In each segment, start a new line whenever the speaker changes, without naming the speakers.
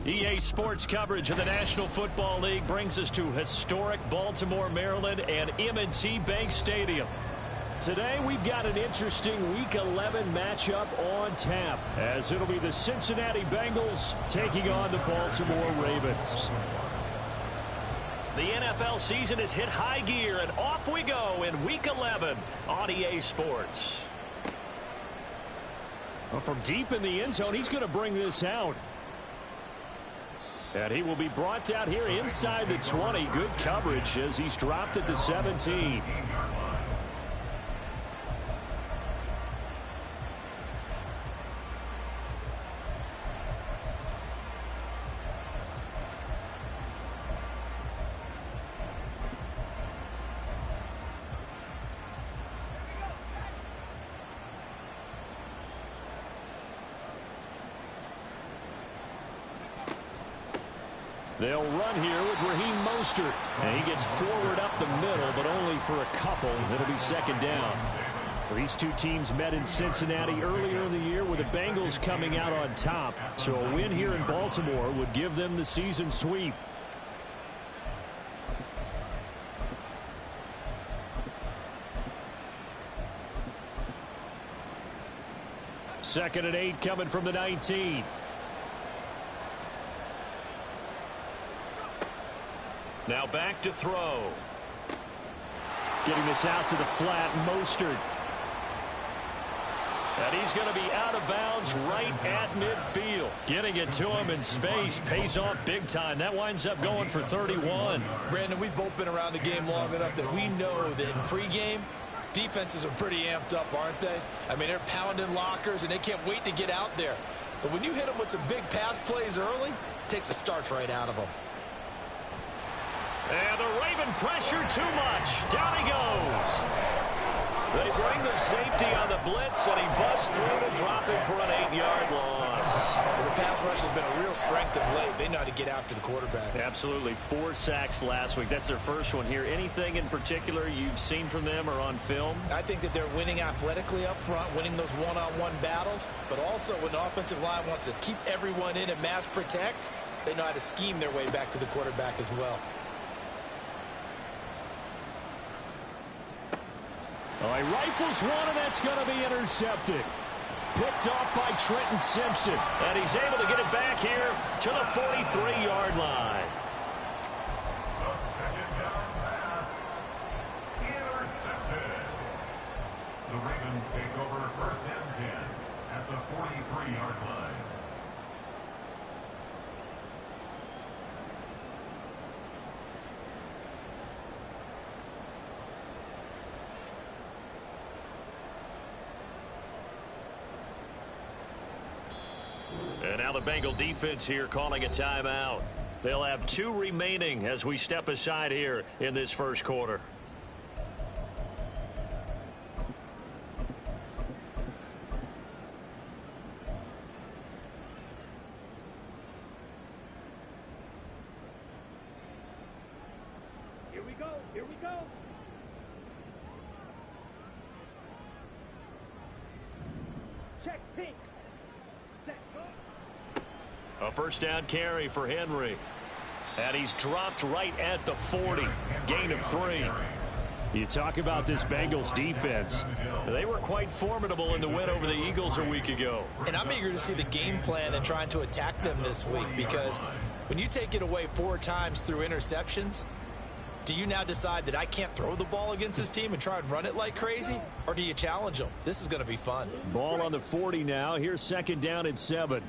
EA Sports coverage of the National Football League brings us to historic Baltimore, Maryland, and M&T Bank Stadium. Today, we've got an interesting Week 11 matchup on tap, as it'll be the Cincinnati Bengals taking on the Baltimore Ravens. The NFL season has hit high gear, and off we go in Week 11 on EA Sports. Well, from deep in the end zone, he's going to bring this out. And he will be brought out here inside the 20. Good coverage as he's dropped at the 17. They'll run here with Raheem Mostert. And he gets forward up the middle, but only for a couple. It'll be second down. These two teams met in Cincinnati earlier in the year with the Bengals coming out on top. So a win here in Baltimore would give them the season sweep. Second and 8 coming from the 19. Now back to throw. Getting this out to the flat, Mostert. And he's going to be out of bounds right at midfield. Getting it to him in space pays off big time. That winds up going for 31.
Brandon, we've both been around the game long enough that we know that in pregame, defenses are pretty amped up, aren't they? I mean, they're pounding lockers, and they can't wait to get out there. But when you hit them with some big pass plays early, it takes the starch right out of them.
And the Raven pressure too much. Down he goes. They bring the safety on the blitz, and he busts through to drop him for an 8-yard loss.
Well, the pass rush has been a real strength of late. They know how to get after the quarterback.
Absolutely. 4 sacks last week. That's their first one here. Anything in particular you've seen from them or on film?
I think that they're winning athletically up front, winning those one-on-one battles, but also when the offensive line wants to keep everyone in and mass protect, they know how to scheme their way back to the quarterback as well.
Oh, he rifles one, and that's going to be intercepted. Picked off by Trenton Simpson. And he's able to get it back here to the 43-yard line.
The second down pass, intercepted. The Ravens take over first and 10 at the 43-yard line.
And now the Bengal defense here calling a timeout. They'll have 2 remaining as we step aside here in this first quarter.
Here we go. Here we go. Check pink. Set go.
A first down carry for Henry. And he's dropped right at the 40. Gain of 3. You talk about this Bengals defense. They were quite formidable in the win over the Eagles a week ago.
And I'm eager to see the game plan and trying to attack them this week, because when you take it away 4 times through interceptions, do you now decide that I can't throw the ball against this team and try and run it like crazy? Or do you challenge them? This is going to be fun.
Ball on the 40 now. Here's second down and 7.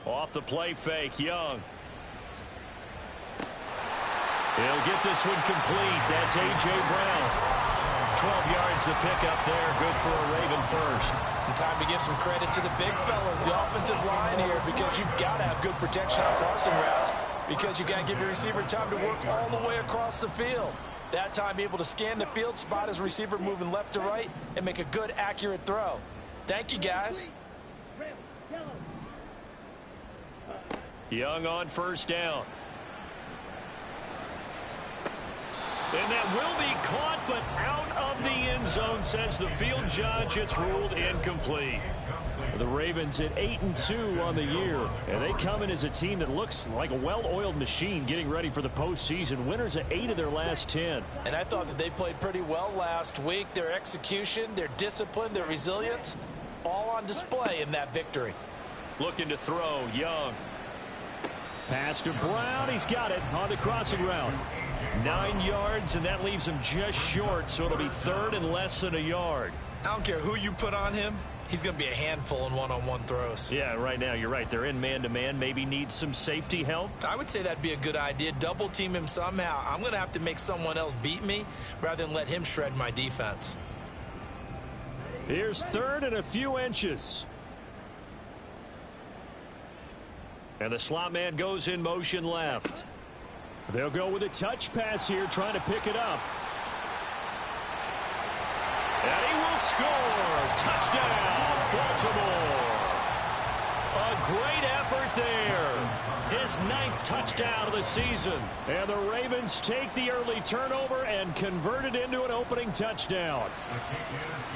Off the play fake, Young. He'll get this one complete. That's A.J. Brown. 12 yards the pickup there. Good for a Raven first.
And time to give some credit to the big fellas, the offensive line here, because you've got to have good protection on crossing routes, because you've got to give your receiver time to work all the way across the field. That time, able to scan the field, spot his receiver moving left to right, and make a good, accurate throw. Thank you, guys.
Young on first down. And that will be caught, but out of the end zone, says the field judge. It's ruled incomplete. The Ravens at 8-2 on the year, and they come in as a team that looks like a well-oiled machine getting ready for the postseason. Winners at 8 of their last 10.
And I thought that they played pretty well last week. Their execution, their discipline, their resilience, all on display in that victory.
Looking to throw, Young. Pass to Brown. He's got it on the crossing route. 9 yards, and that leaves him just short, so it'll be third and less than a yard.
I don't care who you put on him. He's going to be a handful in one-on-one throws.
Yeah, right now you're right. They're in man-to-man. Maybe need some safety help.
I would say that'd be a good idea. Double team him somehow. I'm going to have to make someone else beat me rather than let him shred my defense.
Here's third and a few inches. And the slot man goes in motion left. They'll go with a touch pass here, trying to pick it up. And he will score. Touchdown, Baltimore. A great effort there. His 9th touchdown of the season. And the Ravens take the early turnover and convert it into an opening touchdown.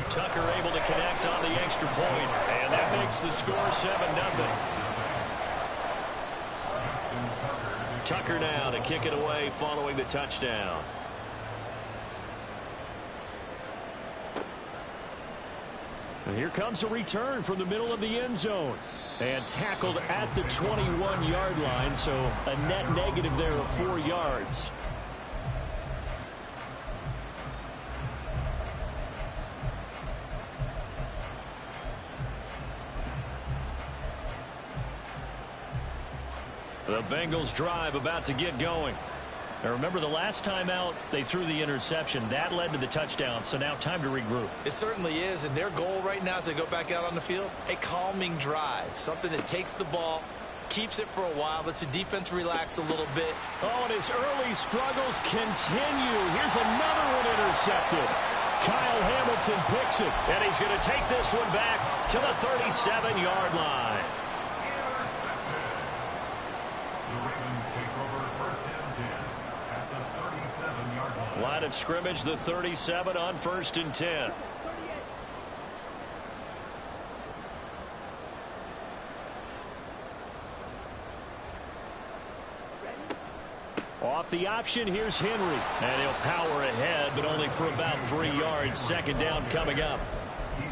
Tucker able to connect on the extra point, and that makes the score 7-0. Tucker now to kick it away following the touchdown. And here comes a return from the middle of the end zone. And tackled at the 21-yard line, so a net negative there of 4 yards. The Bengals drive about to get going. Now remember, the last time out, they threw the interception. That led to the touchdown, so now time to regroup.
It certainly is, and their goal right now as they go back out on the field, a calming drive, something that takes the ball, keeps it for a while, lets the defense relax a little bit.
Oh, and his early struggles continue. Here's another one intercepted. Kyle Hamilton picks it, and he's going to take this one back to the 37-yard line. Line of scrimmage, the 37 on 1st and 10. Off the option, here's Henry. And he'll power ahead, but only for about 3 yards. Second down coming up.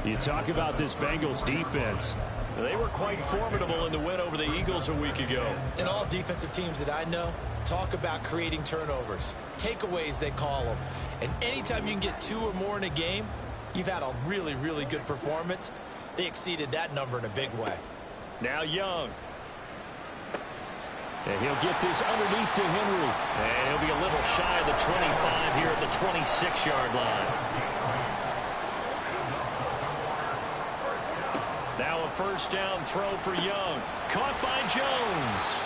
You talk about this Bengals defense. They were quite formidable in the win over the Eagles a week ago.
And all defensive teams that I know talk about creating turnovers. Takeaways, they call them. And anytime you can get 2 or more in a game, you've had a really, really good performance. They exceeded that number in a big way.
Now Young. And he'll get this underneath to Henry. And he'll be a little shy of the 25 here at the 26-yard line. Now a first down throw for Young. Caught by Jones.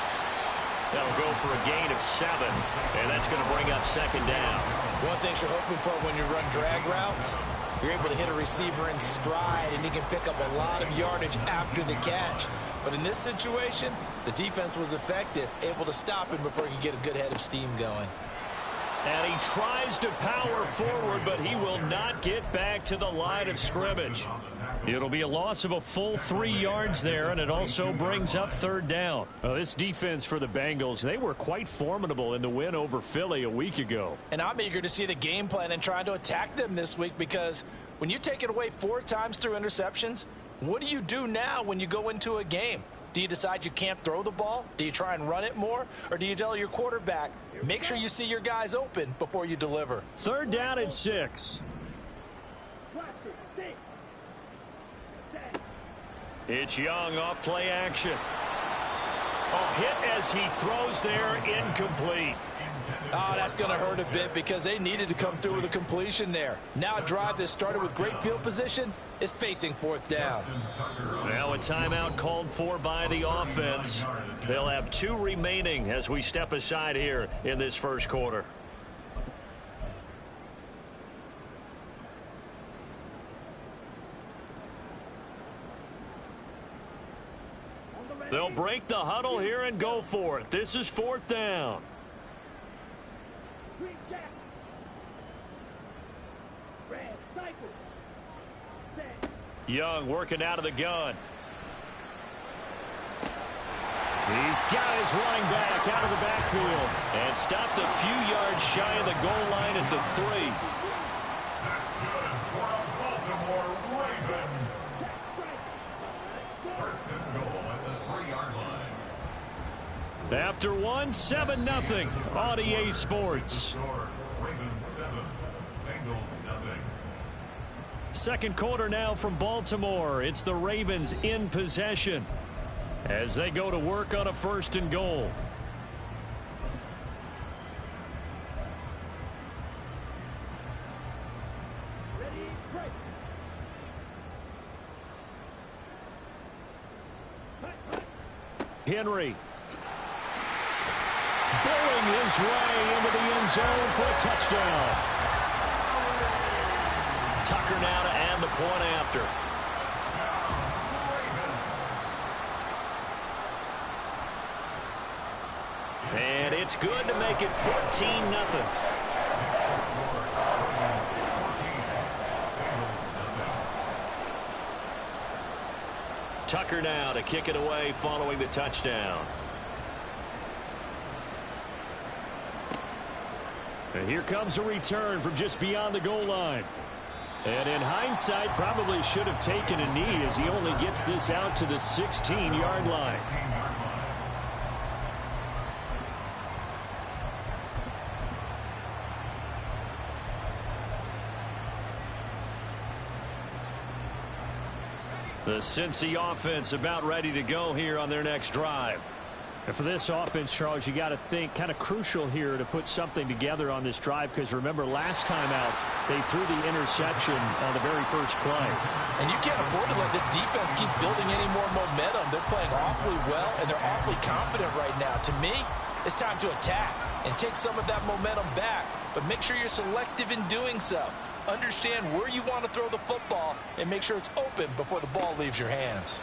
That'll go for a gain of 7, and that's going to bring up second down.
One thing you're hoping for when you run drag routes, you're able to hit a receiver in stride, and he can pick up a lot of yardage after the catch. But in this situation, the defense was effective, able to stop him before he could get a good head of steam going.
And he tries to power forward, but he will not get back to the line of scrimmage. It'll be a loss of a full 3 yards there, and it also brings up third down. Well, this defense for the Bengals, they were quite formidable in the win over Philly a week ago.
And I'm eager to see the game plan and trying to attack them this week, because when you take it away 4 times through interceptions, what do you do now when you go into a game? Do you decide you can't throw the ball? Do you try and run it more? Or do you tell your quarterback, make sure you see your guys open before you deliver?
Third down at 6. It's Young off play action. A hit as he throws there, incomplete.
Oh, that's going to hurt a bit because they needed to come through with a completion there. Now a drive that started with great field position is facing 4th down.
Now a timeout called for by the offense. They'll have 2 remaining as we step aside here in this first quarter. They'll break the huddle here and go for it. This is 4th down. Young working out of the gun. He's got his running back out of the backfield and stopped a few yards shy of the goal line at the 3.
That's good for a Baltimore Raven. First and goal at the 3-yard line.
After 7-0 on EA Sports.
Ravens 7, Bengals 0.
Second quarter now from Baltimore. It's the Ravens in possession as they go to work on a 1st and goal. Henry bowling his way into the end zone for a touchdown. Tucker now to add the point after. And it's good to make it 14-0. Tucker now to kick it away following the touchdown. And here comes a return from just beyond the goal line. And in hindsight, probably should have taken a knee as he only gets this out to the 16-yard line. The Cincy offense about ready to go here on their next drive.
And for this offense, Charles, you got to think kind of crucial here to put something together on this drive, because remember last time out they threw the interception on the very first play.
And you can't afford to let this defense keep building any more momentum. They're playing awfully well, and they're awfully confident right now. To me, it's time to attack and take some of that momentum back, but make sure you're selective in doing so. Understand where you want to throw the football and make sure it's open before the ball leaves your hands.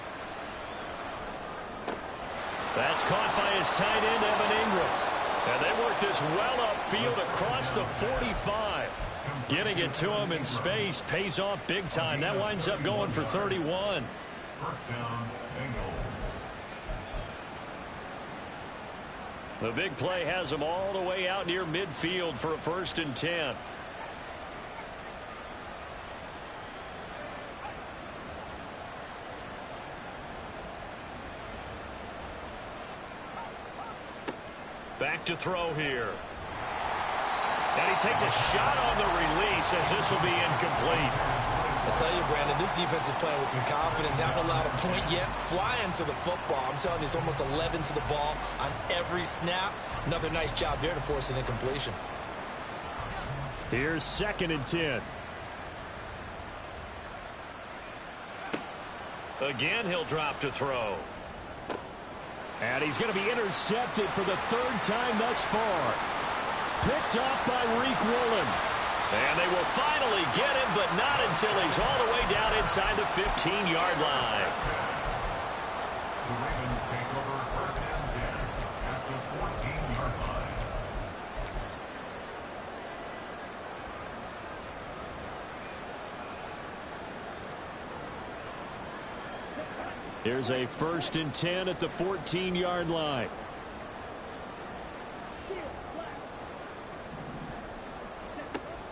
That's caught by his tight end, Evan Ingram. And they work this well upfield across the 45. Getting it to him in space pays off big time. That winds up going for 31.
First down, Bengals.
The big play has him all the way out near midfield for a 1st and 10. Back to throw here. And he takes a shot on the release as this will be incomplete.
I tell you, Brandon, this defense is playing with some confidence. Haven't allowed a point yet. Flying to the football. I'm telling you, it's almost 11 to the ball on every snap. Another nice job there to force an incompletion.
Here's 2nd and 10.
Again, he'll drop to throw.
And he's going to be intercepted for the 3rd time thus far. Picked off by Reek Woolen.
And they will finally get him, but not until he's all the way down inside the 15-yard line.
The Ravens take over 1st and 10 at the 14-yard line.
Here's a 1st and 10 at the 14-yard line.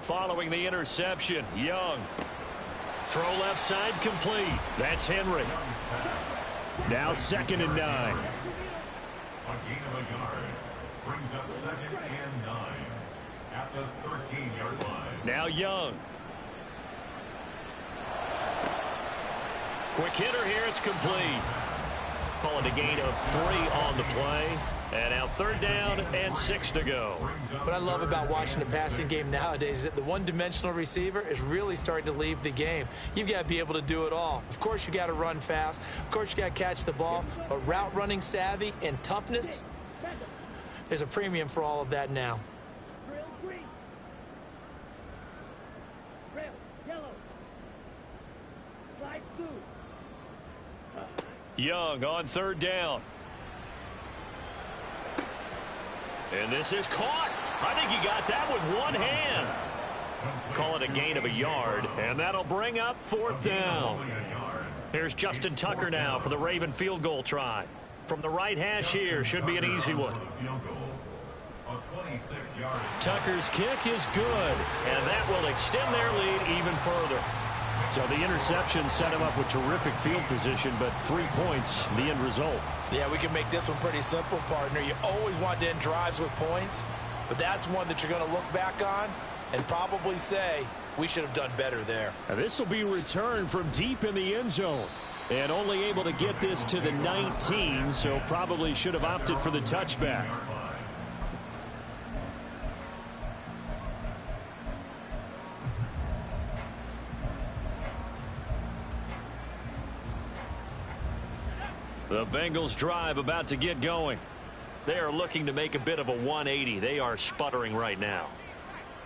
Following the interception, Young. Throw left side complete. That's Henry.
Now 2nd and 9.
A gain of a yard brings up 2nd and 9 at the 13-yard line.
Now Young. Quick hitter here, it's complete. Call it a gain of 3 on the play. And now 3rd down and 6 to go.
What I love about watching the passing game nowadays is that the one-dimensional receiver is really starting to leave the game. You've got to be able to do it all. Of course, you got to run fast. Of course, you got to catch the ball. But route running savvy and toughness, there's a premium for all of that now.
Young on 3rd down. And this is caught. I think he got that with one hand. Call it a gain of a yard, and that'll bring up 4th down. Here's Justin Tucker now for the Raven field goal try. From the right hash here, should be an easy one. Tucker's kick is good, and that will extend their lead even further. So the interception set him up with terrific field position, but 3 points, the end result.
Yeah, we can make this one pretty simple, partner. You always want to end drives with points, but that's one that you're going to look back on and probably say, we should have done better there.
Now this will be returned from deep in the end zone. And only able to get this to the 19, so probably should have opted for the touchback. The Bengals drive about to get going. They are looking to make a bit of a 180. They are sputtering right now.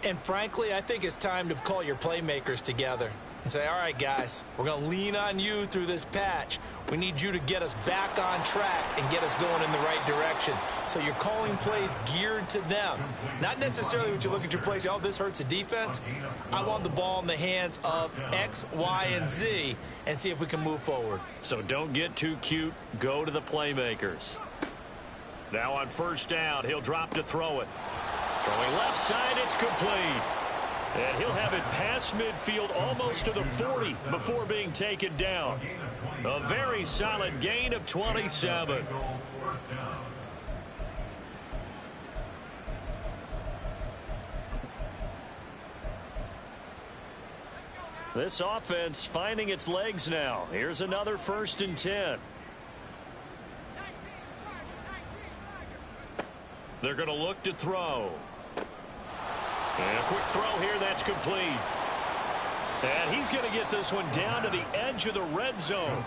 And frankly, I think it's time to call your playmakers together and say, all right, guys, we're going to lean on you through this patch. We need you to get us back on track and get us going in the right direction. So you're calling plays geared to them. Not necessarily when you look at your plays, oh, this hurts the defense. I want the ball in the hands of X, Y, and Z and see if we can move forward.
So don't get too cute. Go to the playmakers. Now on 1st down, he'll drop to throw it. Throwing left side, it's complete. And he'll have it past midfield almost to the 40 before being taken down. A very solid gain of 27. This offense finding its legs now. Here's another 1st and 10. They're going to look to throw. And a quick throw here, that's complete. And he's going to get this one down to the edge of the red zone.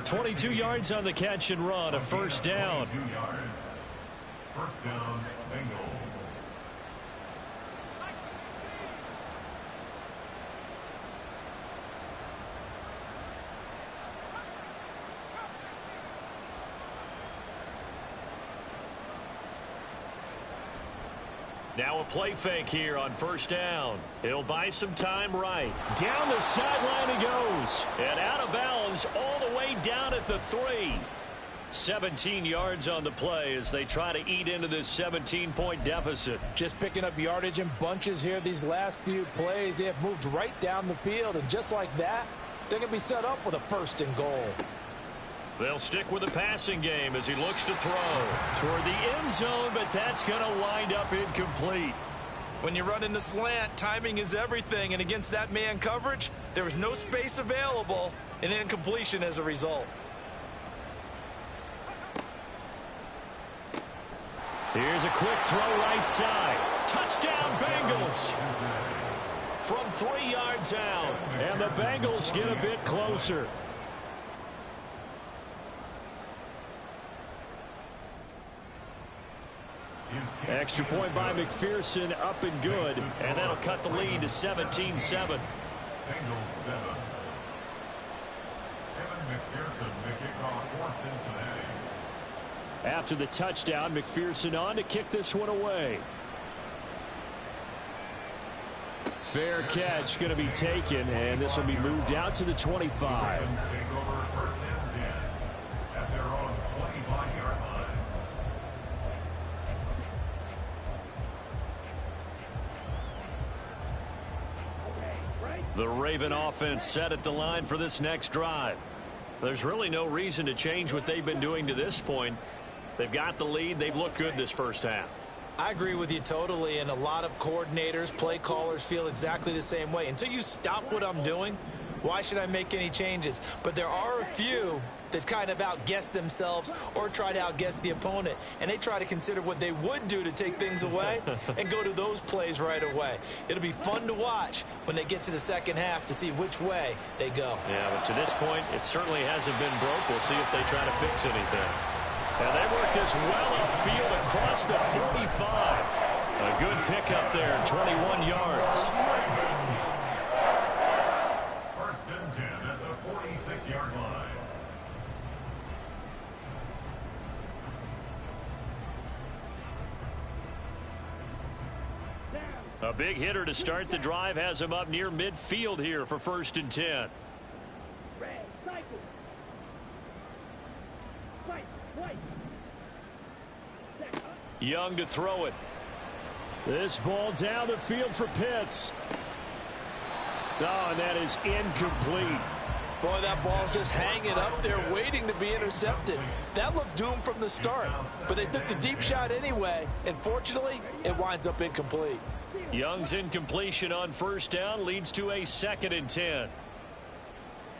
22 yards on the catch and run, a 1st down.
1st down, Bengals.
Now a play fake here on 1st down. He'll buy some time right. Down the sideline he goes. And out of bounds all the way down at the 3. 17 yards on the play as they try to eat into this 17-point deficit.
Just picking up yardage in bunches here these last few plays. They have moved right down the field, and just like that, they're going to be set up with a 1st and goal.
They'll stick with the passing game as he looks to throw toward the end zone, but that's going to wind up incomplete.
When you run in the slant, timing is everything, and against that man coverage, there was no space available, and incompletion as a result.
Here's a quick throw right side. Touchdown, Bengals. From 3 yards out, and the Bengals get a bit closer. Extra point by McPherson, up and good, and that'll cut the lead to 17-7.
Bengals 7. Evan McPherson, the kickoff for Cincinnati.
After the touchdown, McPherson on to kick this one away. Fair catch going to be taken, and this will be moved out to the 25.
Take over 1st and 10 at their own 25-yard line.
The Raven offense set at the line for this next drive. There's really no reason to change what they've been doing to this point. They've got the lead. They've looked good this 1st half.
I agree with you totally, and a lot of coordinators, play callers feel exactly the same way. Until you stop what I'm doing, why should I make any changes? But there are a few that kind of outguess themselves or try to outguess the opponent, and they try to consider what they would do to take things away and go to those plays right away. It'll be fun to watch when they get to the 2nd half to see which way they go.
Yeah, but to this point, it certainly hasn't been broke. We'll see if they try to fix anything. And they work this well upfield across the 45. A good pickup there, 21 yards.
1st and 10 at the 46-yard line.
A big hitter to start the drive has him up near midfield here for 1st and 10.
Red, cycle. White, white.
Young to throw it.
This ball down the field for Pitts. Oh, and that is incomplete.
Boy, that ball's just hanging up there waiting to be intercepted. That looked doomed from the start, but they took the deep shot anyway, and fortunately, it winds up incomplete.
Young's incompletion on 1st down leads to a 2nd and 10.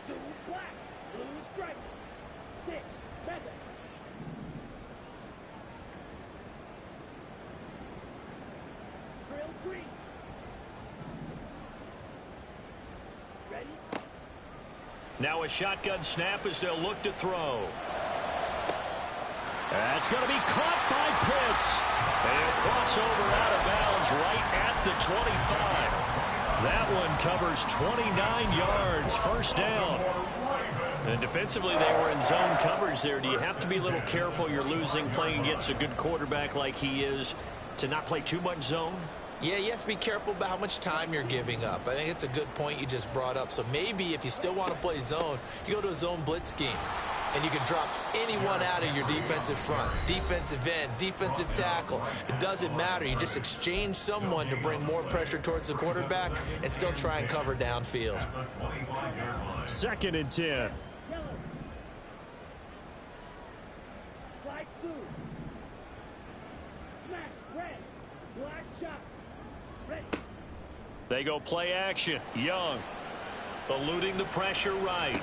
Blue, black, blue, stripe. 6, method. Drill green. Ready?
Now a shotgun snap as they'll look to throw. That's going to be caught by Pitts. They'll cross over out of bounds right at the 25. That one covers 29 yards. 1st down. And defensively, they were in zone coverage there. Do you have to be a little careful? You're losing playing against a good quarterback like he is to not play too much zone?
Yeah, you have to be careful about how much time you're giving up. I think it's a good point you just brought up. So maybe if you still want to play zone, you go to a zone blitz scheme. And you can drop anyone out of your defensive front, defensive end, defensive tackle. It doesn't matter. You just exchange someone to bring more pressure towards the quarterback and still try and cover downfield.
2nd and 10.
Yellow. Flag blue. Smash, red. Black shot. Ready.
They go play action. Young eluding the pressure right.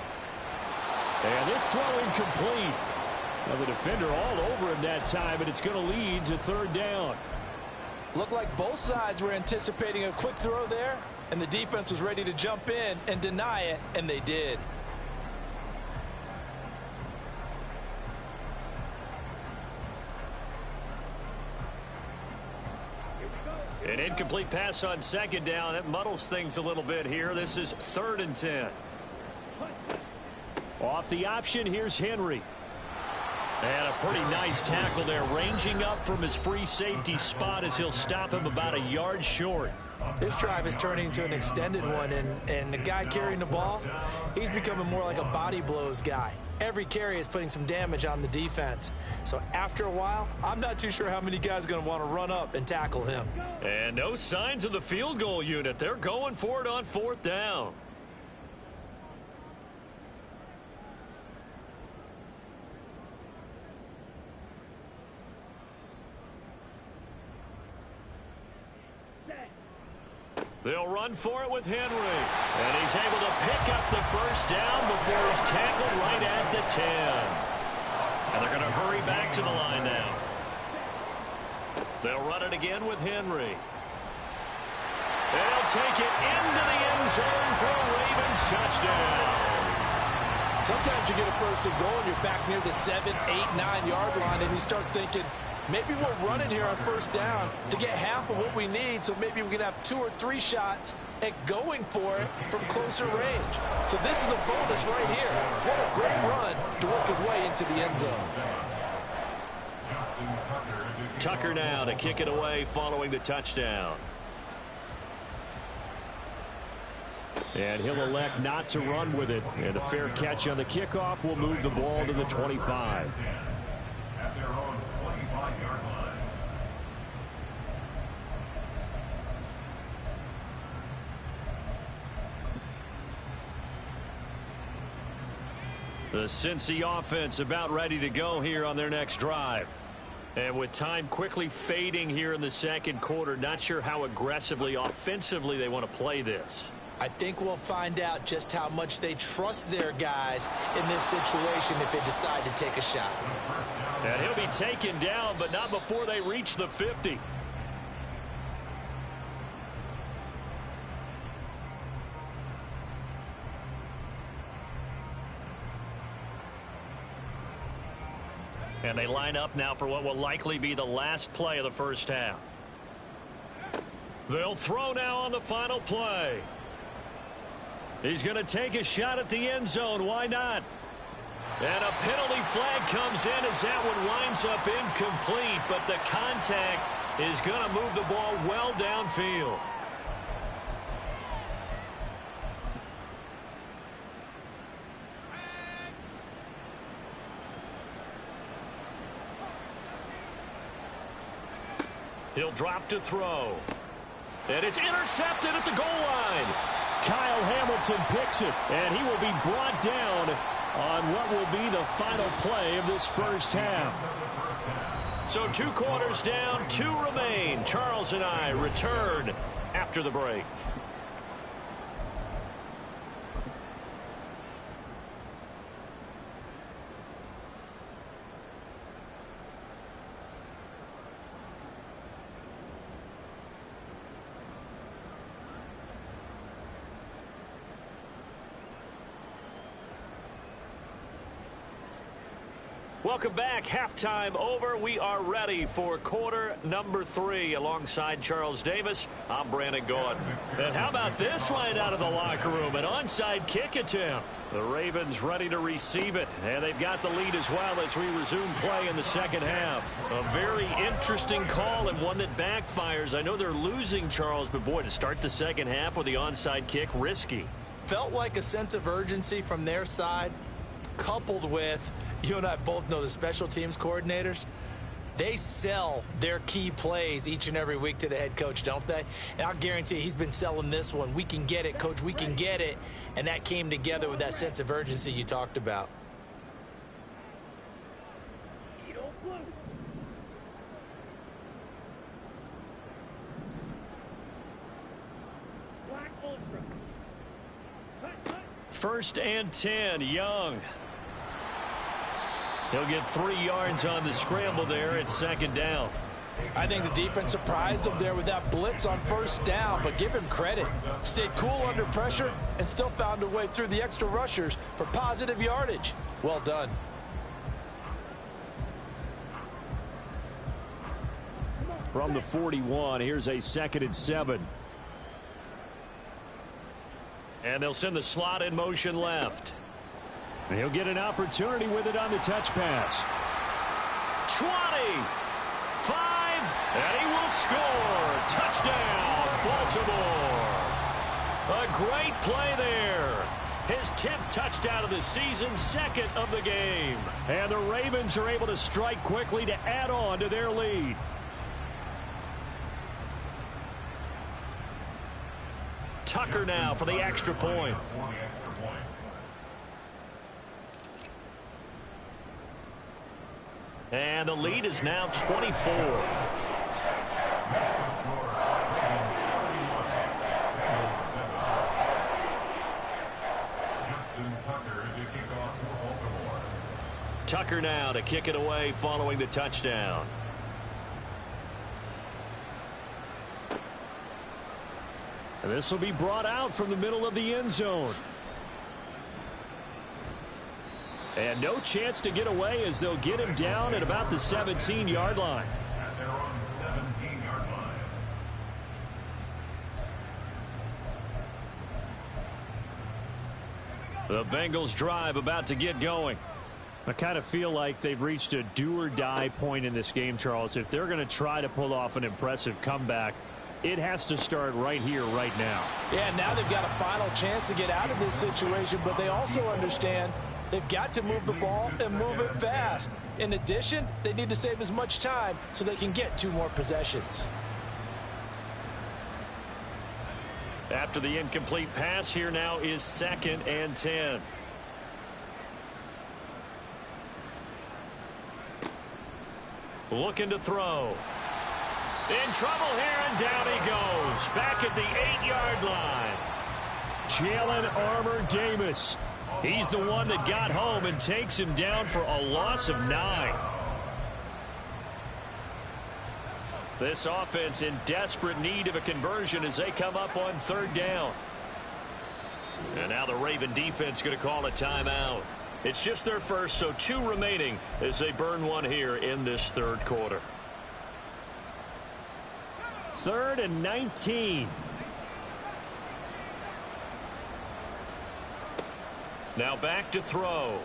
And this throw incomplete. Now the defender all over him that time, and it's going to lead to 3rd down.
Looked like both sides were anticipating a quick throw there, and the defense was ready to jump in and deny it, and they did.
An incomplete pass on 2nd down. That muddles things a little bit here. This is 3rd and 10.
Off the option, here's Henry.
And a pretty nice tackle there, ranging up from his free safety spot as he'll stop him about a yard short.
This drive is turning into an extended one, and the guy carrying the ball, he's becoming more like a body blows guy. Every carry is putting some damage on the defense. So after a while, I'm not too sure how many guys are going to want to run up and tackle him.
And no signs of the field goal unit. They're going for it on 4th down. They'll run for it with Henry. And he's able to pick up the 1st down before he's tackled right at the 10. And they're going to hurry back to the line now. They'll run it again with Henry. They'll take it into the end zone for a Ravens touchdown.
Sometimes you get a 1st and goal and you're back near the 7, 8, 9-yard line, and you start thinking, maybe we'll run it here on 1st down to get half of what we need, so maybe we can have 2 or 3 shots at going for it from closer range. So this is a bonus right here. What a great run to work his way into the end zone.
Tucker now to kick it away following the touchdown.
And he'll elect not to run with it. And a fair catch on the kickoff will move the ball to the 25.
At their own 25-yard line.
The Cincy offense about ready to go here on their next drive. And with time quickly fading here in the 2nd quarter, not sure how aggressively, offensively they want to play this.
I think we'll find out just how much they trust their guys in this situation if they decide to take a shot.
And he'll be taken down, but not before they reach the 50. And they line up now for what will likely be the last play of the 1st half. They'll throw now on the final play. He's going to take a shot at the end zone. Why not? And a penalty flag comes in as that one winds up incomplete, but the contact is going to move the ball well downfield. He'll drop to throw. And it's intercepted at the goal line. Kyle Hamilton picks it, and he will be brought down on what will be the final play of this first half. So 2 quarters down, 2 remain. Charles and I return after the break. Welcome back. Halftime over. We are ready for quarter number 3. Alongside Charles Davis, I'm Brandon Gordon. And how about this line out of the locker room? An onside kick attempt. The Ravens ready to receive it. And they've got the lead as well as we resume play in the second half. A very interesting call and one that backfires. I know they're losing, Charles, but boy, to start the second half with the onside kick, risky.
Felt like a sense of urgency from their side, coupled with, you and I both know the special teams coordinators, they sell their key plays each and every week to the head coach, don't they? And I'll guarantee you he's been selling this one. We can get it, coach, we can get it. And that came together with that sense of urgency you talked about.
First and 10, Young. He'll get 3 yards on the scramble there at second down.
I think the defense surprised him there with that blitz on first down, but give him credit. Stayed cool under pressure and still found a way through the extra rushers for positive yardage. Well done.
From the 41, here's a 2nd and 7.
And they'll send the slot in motion left.
And he'll get an opportunity with it on the touch pass.
20, 5, and he will score. Touchdown, Baltimore. A great play there. His 10th touchdown of the season, 2nd of the game.
And the Ravens are able to strike quickly to add on to their lead.
Tucker now for the extra point. And the lead is now 24. Tucker now to kick it away following the touchdown.
And this will be brought out from the middle of the end zone. And no chance to get away as they'll get him down at about the 17-yard line.
At their own 17-yard line.
The Bengals drive about to get going.
I kind of feel like they've reached a do-or-die point in this game, Charles. If they're going to try to pull off an impressive comeback, it has to start right here, right now.
Yeah, now they've got a final chance to get out of this situation, but they also understand they've got to move the ball and move it fast. In addition, they need to save as much time so they can get 2 more possessions.
After the incomplete pass, here now is 2nd and 10. Looking to throw. In trouble here, and down he goes. Back at the 8-yard line.
Jalen Armour-Davis. He's the one that got home and takes him down for a loss of 9. This offense in desperate need of a conversion as they come up on 3rd down.
And now the Raven defense going to call a timeout. It's just their first, so 2 remaining as they burn one here in this 3rd quarter.
3rd and 19.
Now back to throw.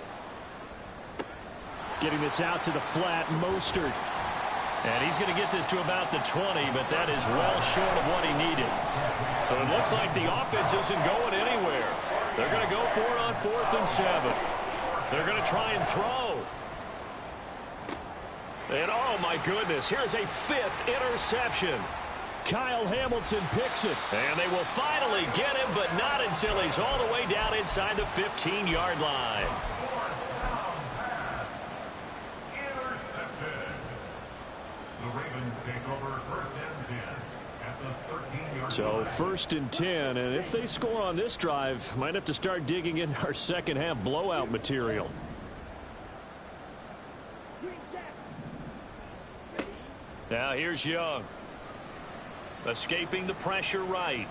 Getting this out to the flat, Mostert.
And he's going to get this to about the 20, but that is well short of what he needed. So it looks like the offense isn't going anywhere. They're going to go for it on 4th and 7. They're going to try and throw. And oh my goodness, here's a 5th interception. Kyle Hamilton picks it. And they will finally get him, but not until he's all the way down inside the 15-yard line. So 1st and 10, and if they score on this drive, might have to start digging in our second half blowout material. Now here's Young. Escaping the pressure right.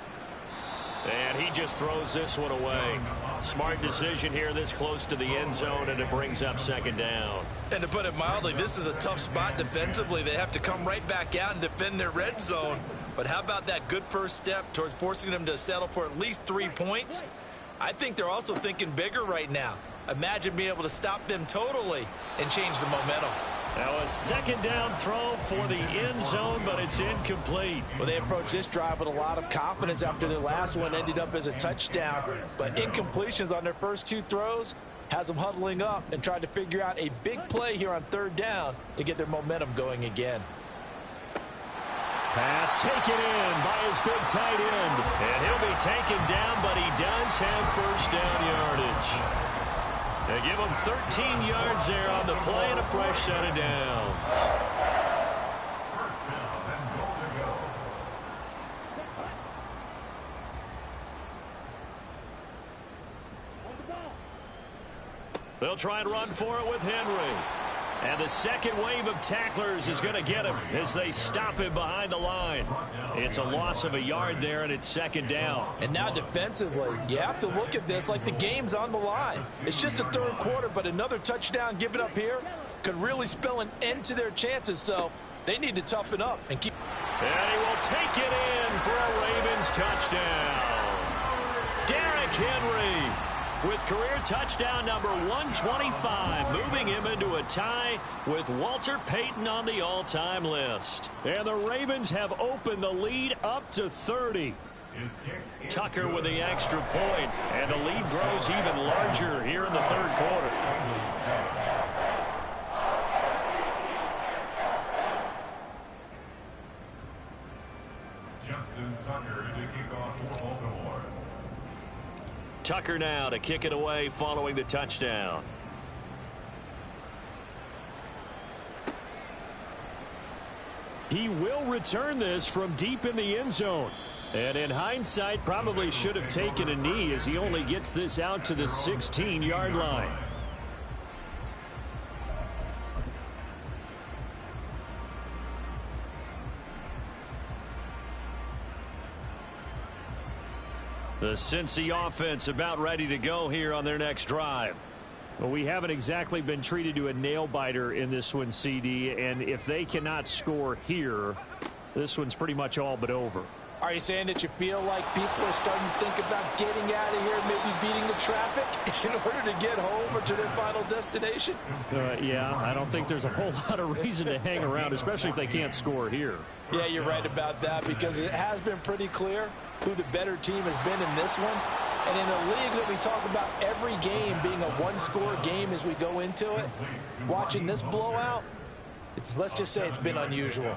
And he just throws this one away. Smart decision here this close to the end zone, and it brings up 2nd down.
And to put it mildly, this is a tough spot defensively. They have to come right back out and defend their red zone. But how about that good first step towards forcing them to settle for at least 3 points? I think they're also thinking bigger right now. Imagine being able to stop them totally and change the momentum.
Now a 2nd down throw for the end zone, but it's incomplete.
Well, they approached this drive with a lot of confidence after their last one ended up as a touchdown. But incompletions on their first 2 throws has them huddling up and trying to figure out a big play here on 3rd down to get their momentum going again.
Pass taken in by his big tight end. And he'll be taken down, but he does have 1st down yardage. They give him 13 yards there on the play and a fresh set of downs.
1st down and goal to go.
They'll try and run for it with Henry. And the second wave of tacklers is going to get him as they stop him behind the line. It's a loss of a yard there, and it's 2nd down.
And now defensively, you have to look at this like the game's on the line. It's just the 3rd quarter, but another touchdown given up here could really spell an end to their chances. So they need to toughen up and keep.
And he will take it in for a Ravens touchdown. Derrick Henry with career touchdown number 125, moving him into a tie with Walter Payton on the all-time list. And the Ravens have opened the lead up to 30. Tucker with the extra point, and the lead grows even larger here in the 3rd quarter.
Justin Tucker to kick off for Baltimore.
Tucker now to kick it away following the touchdown. He will return this from deep in the end zone. And in hindsight, probably should have taken a knee as he only gets this out to the 16-yard line. The Cincy offense about ready to go here on their next drive. Well, we haven't exactly been treated to a nail-biter in this one, CD, and if they cannot score here, this one's pretty much all but over.
Are you saying that you feel like people are starting to think about getting out of here, maybe beating the traffic in order to get home or to their final destination?
Yeah, I don't think there's a whole lot of reason to hang around, especially if they can't score here.
Yeah, you're right about that, because it has been pretty clear who the better team has been in this one. And in a league that we talk about every game being a one-score game as we go into it, watching this blowout, let's just say it's been unusual.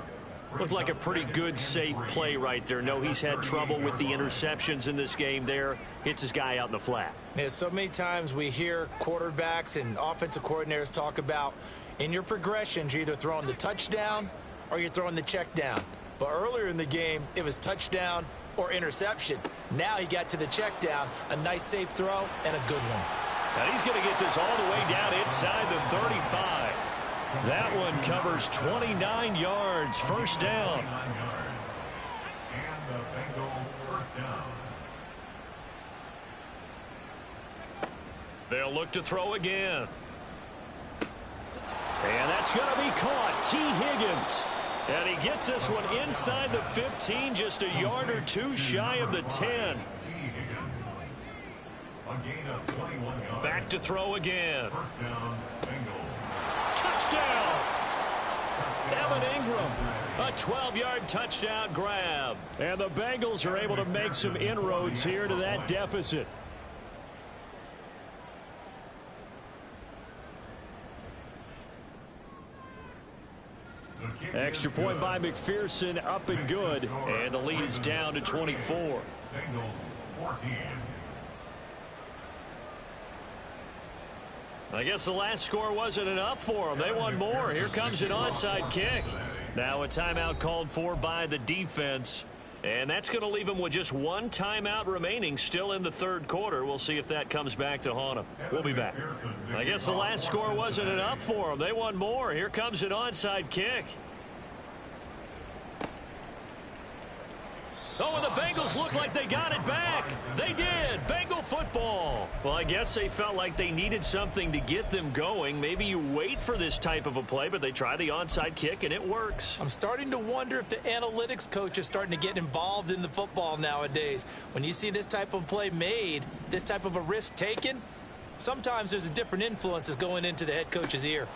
Looked like a pretty good, safe play right there. No, he's had trouble with the interceptions in this game there. Hits his guy out in the flat.
Yeah, so many times we hear quarterbacks and offensive coordinators talk about in your progressions, you're either throwing the touchdown or you're throwing the check down. But earlier in the game, it was touchdown or interception. Now he got to the check down, a nice safe throw, and a good one.
Now he's going to get this all the way down inside the 35. That one covers 29 yards, first down.
And the Bengal first down.
They'll look to throw again. And that's going to be caught. T. Higgins. And he gets this one inside the 15, just a yard or two shy of the 10. Back to throw again.
First down, Bengals.
Touchdown! Evan Ingram, a 12-yard touchdown grab. And the Bengals are able to make some inroads here to that deficit. Extra point by McPherson, up and good. And the lead is down to 24.
Bengals 14.
I guess the last score wasn't enough for them. They want more. Here comes an onside kick. Now a timeout called for by the defense. And that's going to leave them with just one timeout remaining still in the third quarter. We'll see if that comes back to haunt them. We'll be back. I guess the last score wasn't enough for them. They want more. Here comes an onside kick. Oh, and the Bengals look like they got it back. They did. Bengal football. Well, I guess they felt like they needed something to get them going. Maybe you wait for this type of a play, but they try the onside kick, and it works.
I'm starting to wonder if the analytics coach is starting to get involved in the football nowadays. When you see this type of play made, this type of a risk taken, sometimes there's a different influences going into the head coach's ear.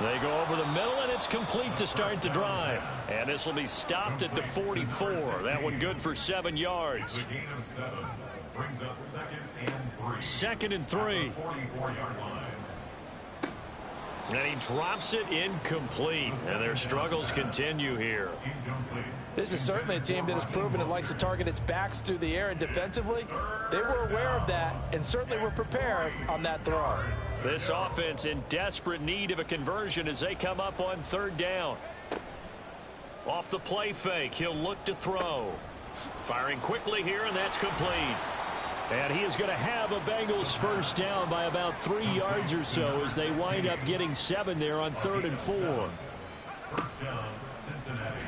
They go over the middle, and it's complete to start the drive. And this will be stopped at the 44. That one good for 7 yards.
The gain of 7 brings up 2nd and 3.
2nd and 3.
44-yard line.
And he drops it incomplete. And their struggles continue here.
Incomplete.
This is certainly a team that has proven it likes to target its backs through the air, and defensively, they were aware of that and certainly were prepared on that throw.
This offense in desperate need of a conversion as they come up on 3rd down. Off the play fake, he'll look to throw. Firing quickly here, and that's complete. And he is going to have a Bengals first down by about 3 yards or so as they wind up getting 7 there on 3rd and 4.
First down, Cincinnati.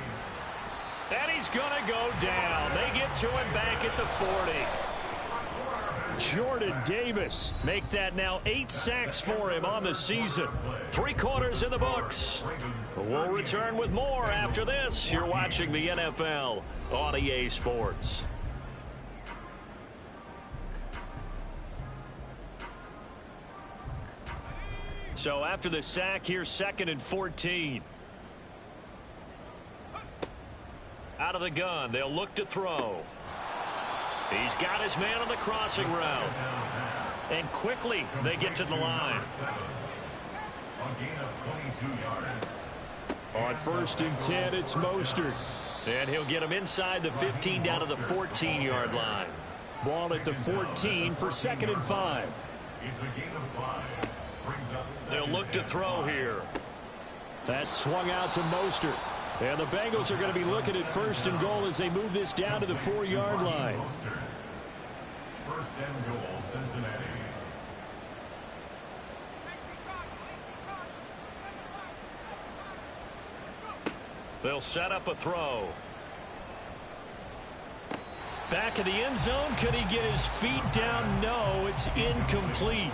And he's going to go down. They get to him back at the 40. Jordan Davis make that now 8 sacks for him on the season. 3 quarters in the books. We'll return with more after this. You're watching the NFL on EA Sports. So after the sack, here's 2nd and 14. Out of the gun, they'll look to throw. He's got his man on the crossing route. And quickly, they get to the line.
A gain of 22 yards.
On 1st and 10, it's Mostert. And he'll get him inside the 15 down to the 14-yard line. Ball at the 14 for 2nd and 5.
It's a gain of 5. Brings up
They'll look to throw here. That's swung out to Mostert. And the Bengals are going to be looking at 1st and goal as they move this down to the 4-yard line.
First and goal, Cincinnati.
They'll set up a throw. Back of the end zone. Could he get his feet down? No, it's incomplete.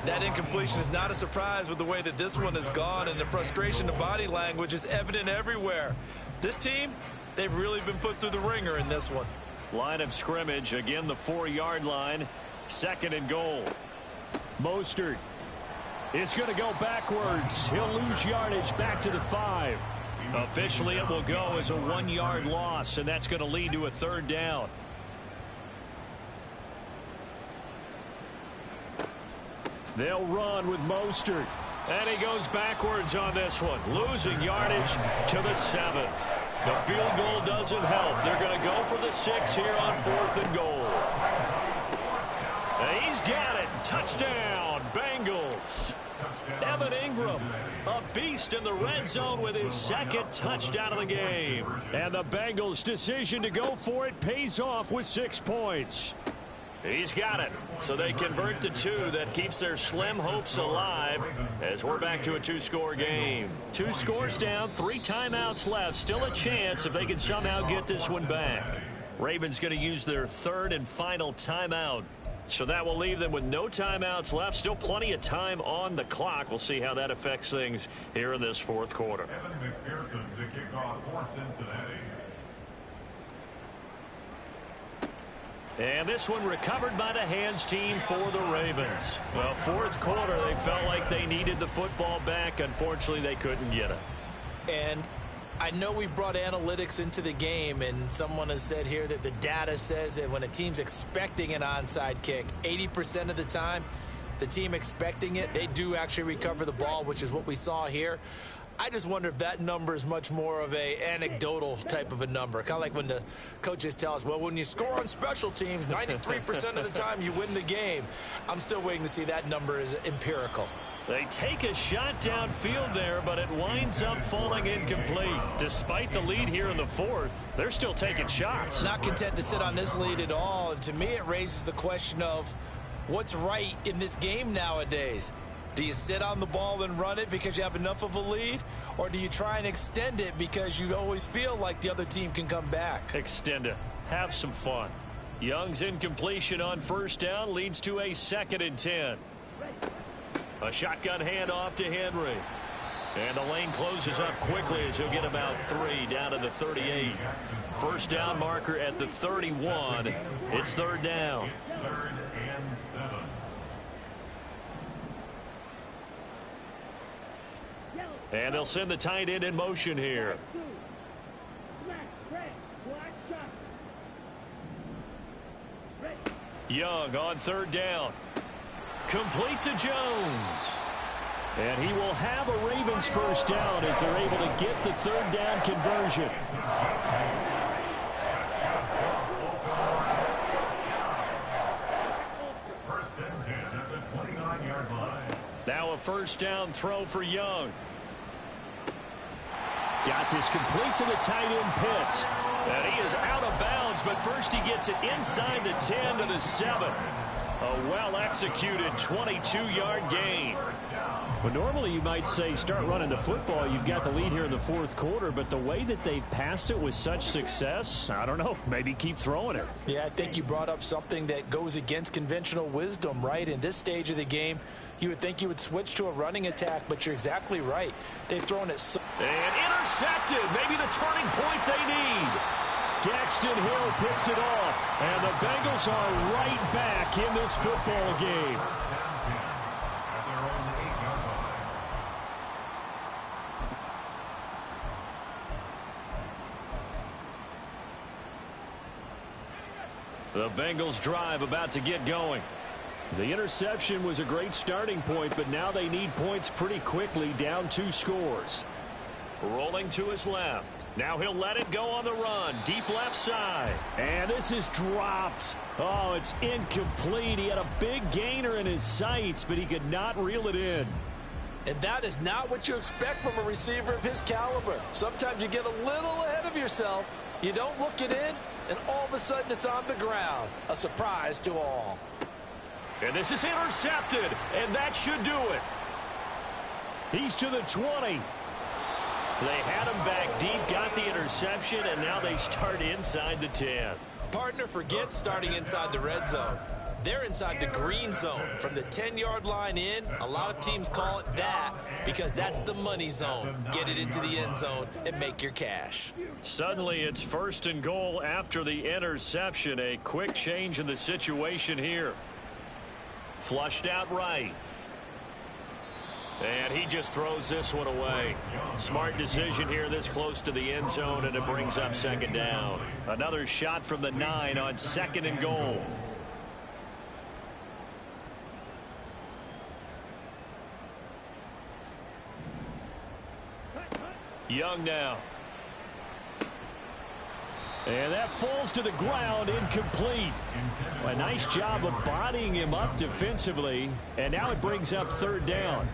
That incompletion is not a surprise with the way that this one has gone, and the frustration, the body language is evident everywhere. This team, they've really been put through the ringer in this one.
Line of scrimmage, again the 4-yard line. 2nd and goal. Mostert is going to go backwards. He'll lose yardage back to the 5. Officially, it will go as a 1-yard loss, and that's going to lead to a 3rd down. They'll run with Mostert. And he goes backwards on this one. Losing yardage to the 7. The field goal doesn't help. They're going to go for the 6 here on 4th and goal. And he's got it. Touchdown, Bengals. Evan Ingram, a beast in the red zone with his 2nd touchdown of the game. And the Bengals' decision to go for it pays off with 6 points. He's got it. So they convert to 2. That keeps their slim hopes alive as we're back to a 2-score game. 2 scores down, 3 timeouts left. Still a chance if they can somehow get this one back. Ravens going to use their 3rd and final timeout. So that will leave them with no timeouts left. Still plenty of time on the clock. We'll see how that affects things here in this 4th quarter.
Evan McPherson to kick off for Cincinnati.
And this one recovered by the hands team for the Ravens. Well, 4th quarter, they felt like they needed the football back. Unfortunately, they couldn't get it.
And I know we brought analytics into the game, and someone has said here that the data says that when a team's expecting an onside kick, 80% of the time, the team expecting it, they do actually recover the ball, which is what we saw here. I just wonder if that number is much more of a anecdotal type of a number. Kind of like when the coaches tell us, well, when you score on special teams, 93% of the time you win the game. I'm still waiting to see that number is empirical.
They take a shot downfield there, but it winds up falling incomplete. Despite the lead here in the fourth, they're still taking shots.
Not content to sit on this lead at all. And to me, it raises the question of what's right in this game nowadays. Do you sit on the ball and run it because you have enough of a lead? Or do you try and extend it because you always feel like the other team can come back?
Extend it. Have some fun. Young's incompletion on first down leads to a 2nd and 10. A shotgun handoff to Henry. And the lane closes up quickly as he'll get about 3 down to the 38. First down marker at the 31. It's 3rd down.
It's 3rd and 7.
And they'll send the tight end in motion here. Young on 3rd down. Complete to Jones. And he will have a Ravens first down as they're able to get the 3rd down conversion.
First and 10 at the 29-yard line.
Now a first down throw for Young. Got this complete to the tight end Pitts. And he is out of bounds, but first he gets it inside the 10 to the 7. A well-executed 22-yard gain. Well, normally you might say start running the football. You've got the lead here in the fourth quarter, but the way that they've passed it with such success, I don't know, maybe keep throwing it.
Yeah, I think you brought up something that goes against conventional wisdom, right? In this stage of the game, you would think you would switch to a running attack, but you're exactly right. They've thrown it so...
And intercepted. Maybe the turning point they need. Daxton Hill picks it off, and the Bengals are right back in this football game. The Bengals drive about to get going. The interception was a great starting point, but now they need points pretty quickly, down 2 scores. Rolling to his left. Now he'll let it go on the run. Deep left side. And this is dropped. Oh, it's incomplete. He had a big gainer in his sights, but he could not reel it in.
And that is not what you expect from a receiver of his caliber. Sometimes you get a little ahead of yourself. You don't look it in, and all of a sudden it's on the ground. A surprise to all.
And this is intercepted, and that should do it. He's to the 20. They had him back deep, got the interception, and now they start inside the 10.
Partner forgets starting inside the red zone. They're inside the green zone. From the 10-yard line in, a lot of teams call it that because that's the money zone. Get it into the end zone and make your cash.
Suddenly it's 1st and goal after the interception. A quick change in the situation here. Flushed out right. And he just throws this one away. Smart decision here this close to the end zone, and it brings up 2nd down. Another shot from the 9 on 2nd and goal. Young now. And that falls to the ground, incomplete. A nice job of bodying him up defensively, and now it brings up 3rd down.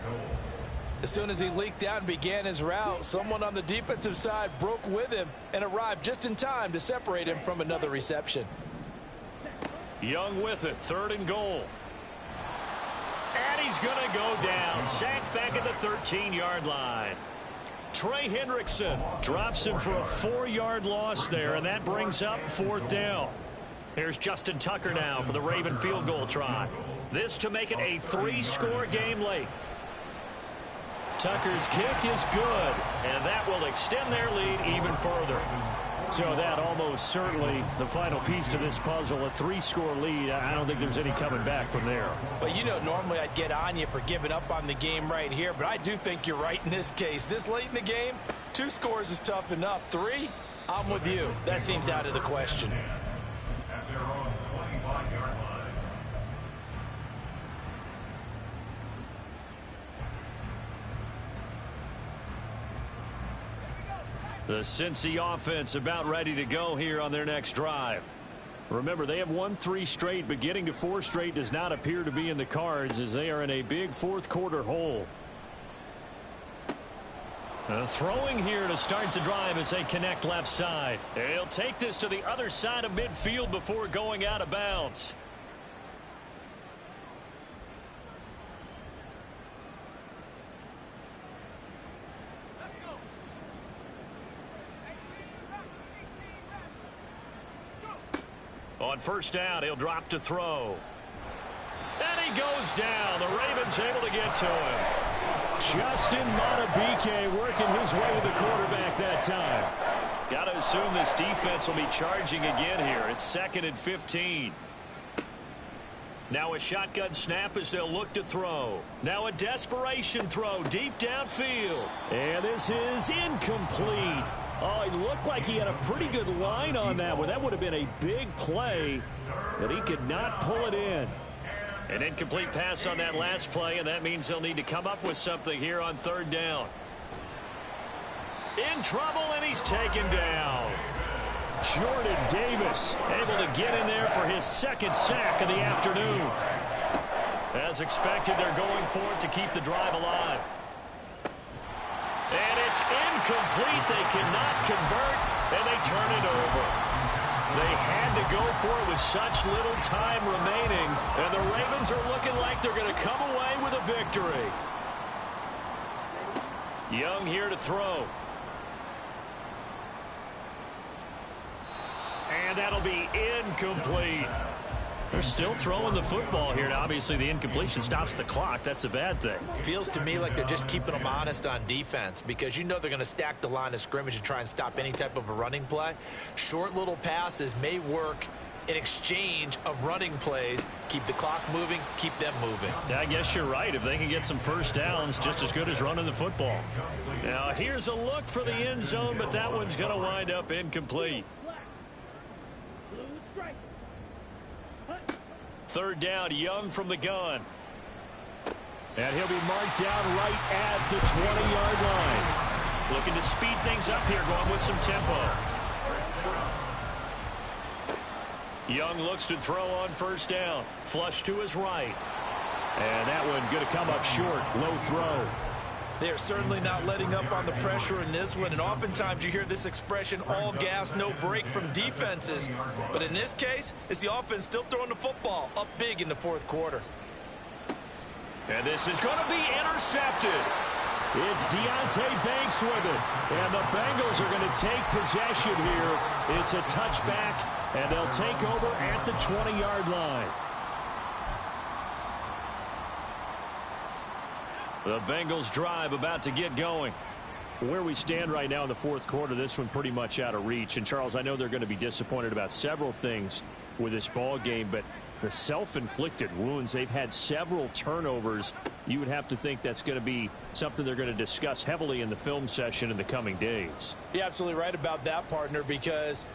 As soon as he leaked out and began his route, someone on the defensive side broke with him and arrived just in time to separate him from another reception.
Young with it, 3rd and goal. And he's going to go down, sacked back at the 13-yard line. Trey Hendrickson drops him for a 4-yard loss there, and that brings up 4th down. Here's Justin Tucker now for the Raven field goal try. This to make it a 3-score game late. Tucker's kick is good, and that will extend their lead even further. So that almost certainly the final piece to this puzzle, a 3-score lead. I don't think there's any coming back from there.
Well, you know, normally I'd get on you for giving up on the game right here, but I do think you're right in this case. This late in the game, 2 scores is tough enough. 3, I'm with you. That seems out of the question.
At their own 25-yard line.
The Cincy offense about ready to go here on their next drive. Remember, they have won 3 straight, but getting to 4 straight does not appear to be in the cards as they are in a big fourth-quarter hole. Throwing here to start the drive as they connect left side. They'll take this to the other side of midfield before going out of bounds. On first down, he'll drop to throw. And he goes down. The Ravens able to get to him. Justin Madubuike working his way to the quarterback that time. Got to assume this defense will be charging again here. It's 2nd and 15. Now a shotgun snap as they'll look to throw. Now a desperation throw deep downfield. And this is incomplete. Oh, it looked like he had a pretty good line on that one. That would have been a big play, but he could not pull it in. An incomplete pass on that last play, and that means they'll need to come up with something here on 3rd down. In trouble, and he's taken down. Jordan Davis able to get in there for his 2nd sack of the afternoon. As expected, they're going for it to keep the drive alive. And it's incomplete. They cannot convert, and they turn it over. They had to go for it with such little time remaining, and the Ravens are looking like they're going to come away with a victory. Young here to throw. And that'll be incomplete. They're still throwing the football here. Now, obviously, the incompletion stops the clock. That's a bad thing.
Feels to me like they're just keeping them honest on defense because you know they're going to stack the line of scrimmage and try and stop any type of a running play. Short little passes may work in exchange of running plays. Keep the clock moving, keep them moving.
I guess you're right. If they can get some first downs, just as good as running the football. Now, here's a look for the end zone, but that one's going to wind up incomplete. 3rd down, Young from the gun. And he'll be marked down right at the 20-yard line. Looking to speed things up here, going with some tempo. Young looks to throw on 1st down. Flush to his right. And that one going to come up short. Low throw.
They're certainly not letting up on the pressure in this one, and oftentimes you hear this expression, all gas, no break from defenses. But in this case, it's the offense still throwing the football up big in the 4th quarter.
And this is going to be intercepted. It's Deonte Banks with it. And the Bengals are going to take possession here. It's a touchback, and they'll take over at the 20-yard line. The Bengals drive about to get going. Where we stand right now in the 4th quarter, this one pretty much out of reach. And, Charles, I know they're going to be disappointed about several things with this ball game, but the self-inflicted wounds, they've had several turnovers. You would have to think that's going to be something they're going to discuss heavily in the film session in the coming days.
You're absolutely right about that, partner, because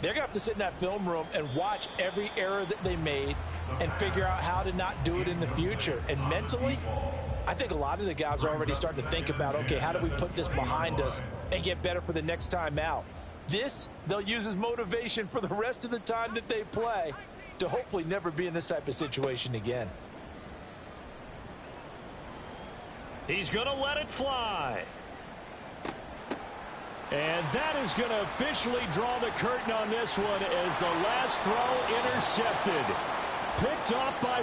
they're going to have to sit in that film room and watch every error that they made and figure out how to not do it in the future. And mentally, I think a lot of the guys are already starting to think about, okay, how do we put this behind us and get better for the next time out? This, they'll use as motivation for the rest of the time that they play to hopefully never be in this type of situation again.
He's going to let it fly. And that is going to officially draw the curtain on this one as the last throw intercepted. Picked off by